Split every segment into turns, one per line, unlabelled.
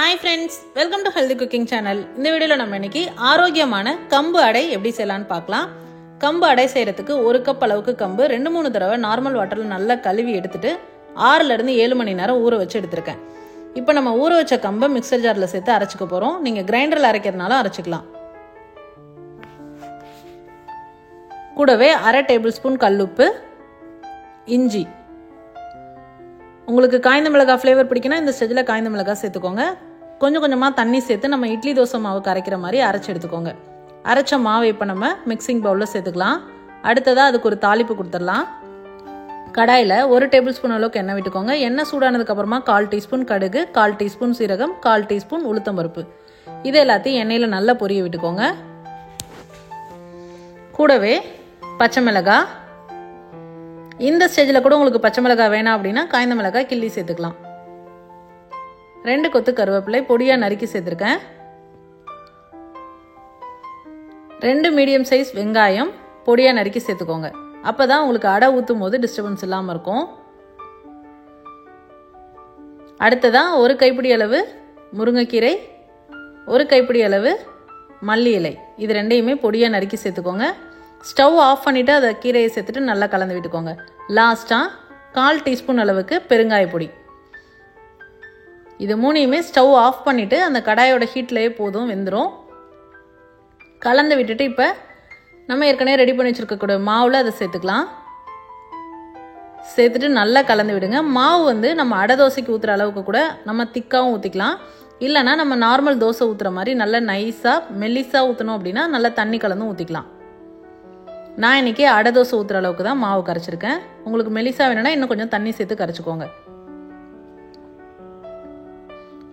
Hi friends, welcome to Healthy Cooking Channel. இந்த வீடியோல நம்ம இன்னைக்கு ஆரோக்கியமான கம்பு அடை எப்படி செய்யலாம்னு பார்க்கலாம். கம்பு அடை செய்யறதுக்கு 1 கப் அளவுக்கு கம்பு 2-3 தடவை நார்மல் வாட்டர்ல நல்லா கழுவி எடுத்துட்டு 6 ல இருந்து 7 மணி நேரம் ஊற வச்சு எடுத்துர்க்கேன். இப்போ நம்ம ஊற வச்ச கம்பை மிக்ஸர் ஜார்ல சேர்த்து அரைச்சுக்க போறோம். நீங்க கிரைண்டர்ல அரைக்கிறதுனால அரைச்சுக்கலாம். கூடவே 1/2 டேபிள் ஸ்பூன் கல்லுப்பு, இஞ்சி. உங்களுக்கு காய்ந்த மிளகாய் ஃப்ளேவர் பிடிக்குன்னா இந்த ஸ்டேஜில் காய்ந்த மிளகாய் சேர்த்துக்கோங்க. கொஞ்சம் கொஞ்சமாக தண்ணி சேர்த்து நம்ம இட்லி தோசை மாவு கரைக்கிற மாதிரி அரைச்சி எடுத்துக்கோங்க. அரைச்ச மாவை இப்போ நம்ம மிக்சிங் பவுலில் சேர்த்துக்கலாம். அடுத்ததாக அதுக்கு ஒரு தாளிப்பு கொடுத்துடலாம். கடாயில் 1 டேபிள் ஸ்பூன் அளவுக்கு எண்ணெய் விட்டுக்கோங்க. எண்ணெய் சூடானதுக்கப்புறமா 1/4 டீஸ்பூன் கடுகு, 1/4 டீஸ்பூன் சீரகம், 1/4 டீஸ்பூன் உளுத்தம்பருப்பு இது எல்லாத்தையும் எண்ணெயில் நல்லா பொரிய விட்டுக்கோங்க. கூடவே பச்சை மிளகாய், இந்த ஸ்டேஜில் கூட உங்களுக்கு பச்சை மிளகாய் வேணாம் அப்படின்னா காய்ந்த மிளகாய் கிள்ளி சேர்த்துக்கலாம். 2 கொத்து கருவேப்பிலை பொடியாக நறுக்கி சேர்த்துருக்கேன். 2 மீடியம் சைஸ் வெங்காயம் பொடியாக நறுக்கி சேர்த்துக்கோங்க. அப்போ தான் உங்களுக்கு அடை ஊற்றும் போது டிஸ்டர்பன்ஸ் இல்லாமல் இருக்கும். அடுத்ததான் 1 கைப்பிடி அளவு முருங்கைக்கீரை, 1 கைப்பிடி அளவு மல்லி இலை இது ரெண்டையுமே பொடியாக நறுக்கி சேர்த்துக்கோங்க. ஸ்டவ் ஆஃப் பண்ணிவிட்டு அதை கீரையை சேர்த்துட்டு நல்லா கலந்து விட்டுக்கோங்க. லாஸ்ட்டாக 1/4 டீஸ்பூன் அளவுக்கு பெருங்காய பொடி. இது மூணையுமே ஸ்டவ் ஆஃப் பண்ணிவிட்டு அந்த கடாயோட ஹீட்லேயே போதும், வெந்துடும். கலந்து விட்டுட்டு இப்போ நம்ம ஏற்கனவே ரெடி பண்ணி வச்சுருக்கக்கூடிய மாவில் அதை சேர்த்துக்கலாம். சேர்த்துட்டு நல்லா கலந்து விடுங்க. மாவு நம்ம அடை தோசைக்கு ஊற்றுற அளவுக்கு கூட நம்ம திக்காகவும் ஊற்றிக்கலாம். இல்லைனா நம்ம நார்மல் தோசை ஊற்றுற மாதிரி நல்லா நைஸாக மெல்லிஸாக ஊற்றணும் அப்படின்னா நல்லா தண்ணி கலந்தும் ஊற்றிக்கலாம். நான் இன்றைக்கி அடை தோசை ஊற்றுற அளவுக்கு தான் மாவு கரைச்சிருக்கேன். உங்களுக்கு மெலிசா வேணும்னா இன்னும் கொஞ்சம் தண்ணி சேர்த்து கரைச்சிக்கோங்க.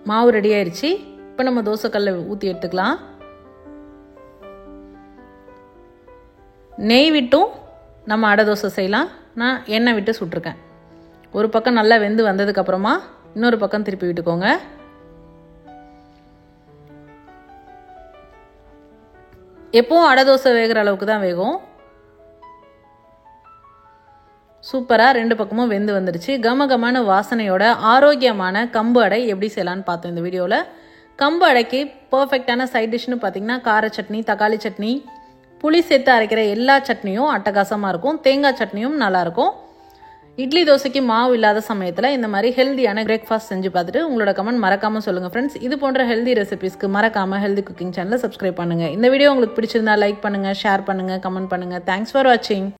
மாவு ரெடி ஆயிடுச்சு. இப்போ நம்ம தோசைக்கல்ல ஊற்றி எடுத்துக்கலாம். நெய் விட்டும் நம்ம அடை தோசை செய்யலாம். நான் எண்ணெய் விட்டு சுட்டிருக்கேன். ஒரு பக்கம் நல்லா வெந்து வந்ததுக்கப்புறமா இன்னொரு பக்கம் திருப்பி விட்டுக்கோங்க. எப்பவும் அடை தோசை வேகிற அளவுக்கு தான் வேகும். சூப்பராக 2 பக்கமும் வெந்து வந்துடுச்சு. கமகமான வாசனையோட ஆரோக்கியமான கம்பு அடை எப்படி செய்யலான்னு பார்த்தோம் இந்த வீடியோவில். கம்பு அடைக்கு பர்ஃபெக்டான சைட் டிஷ்னு பார்த்தீங்கன்னா கார சட்னி, தக்காளி சட்னி, புளி சேர்த்து அரைக்கிற எல்லா சட்னியும் அட்டகாசமாக இருக்கும். தேங்காய் சட்னியும் நல்லாயிருக்கும். இட்லி தோசைக்கு மாவு இல்லாத சமயத்தில் இந்த மாதிரி ஹெல்தியான பிரேக்ஃபாஸ்ட் செஞ்சு பார்த்துட்டு உங்களோட கமெண்ட் மறக்காமல் சொல்லுங்கள் ஃப்ரெண்ட்ஸ். இது போன்ற ஹெல்தி ரெசிபிஸ்க்கு மறக்காமல் ஹெல்தி குக்கிங் சேனலை சப்ஸ்கிரைப் பண்ணுங்கள். இந்த வீடியோ உங்களுக்கு பிடிச்சிருந்தா லைக் பண்ணுங்கள், ஷேர் பண்ணுங்கள், கமெண்ட் பண்ணுங்கள். தேங்க்ஸ் ஃபார் வாட்சிங்.